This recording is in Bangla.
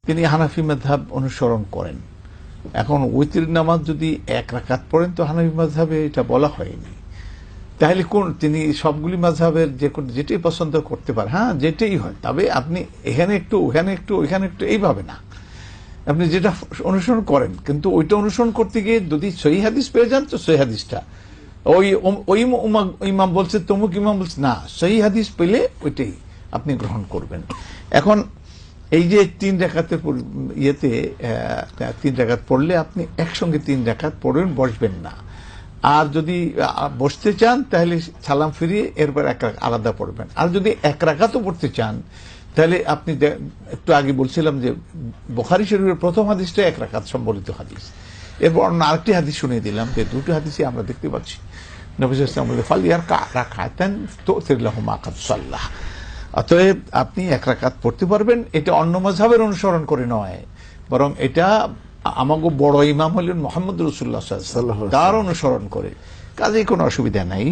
তিনি হানাফি মাযহাব অনুসরণ করেন। এখন উইতরের নামাজ যদি 1 রাকাত পড়েন তো হানাফি মাযহাবে এটা বলা হয়নি। তাহলে কোন তিনি সবগুলি মাযহাবের যেটাই পছন্দ করতে পারেন, হ্যাঁ যেটাই হয়, তবে আপনি এখানে একটু ওখানে একটু ওইখানে একটু এইভাবে না, আপনি যেটা অনুসরণ করেন, কিন্তু ওইটা অনুসরণ করতে গিয়ে যদি সহিহ হাদিস পেয়ে যান তো সহিহ হাদিসটা ওই ইমাম বলছে তমুক ইমাম বলছে না, সহিহ হাদিস পেলে ওইটাই আপনি গ্রহণ করবেন। এখন এই যে 3 রাকাতের ইয়েতে 3 রাকাত পড়লে আপনি একসঙ্গে 3 রাকাত পড়বেন, বসবেন না। আর যদি বসতে চান তাহলে সালাম ফিরিয়ে এরপর 1 রাকাত আলাদা পড়বেন। আর যদি 1 রাকাতও পড়তে চান তাহলে আপনি একটু আগে বলছিলাম যে বুখারী শরীফের প্রথম হাদিসটা 1 রাকাত সম্বলিত হাদিস। এরপর আরেকটি হাদিস শুনিয়ে দিলাম যে দুটো হাদিসই আমরা দেখতে পাচ্ছি নবী সাল্লাল্লাহু আলাইহি ওয়াসাল্লাম বলেন ফালইয়ারকা রাকাতান তুতির লাহু মা কাদ সাল্লাহ। অতএব আপনি 1 রাকাত পড়তে পারবেন। এটা অন্য মাযহাবের অনুসরণ করে নয়, বরং এটা আমাগো বড় ইমাম হলেন মুহাম্মদ রাসূলুল্লাহ সাল্লাল্লাহু আলাইহি ওয়াসাল্লাম, তার অনুসরণ করে। কাজেই কোনো অসুবিধা নাই।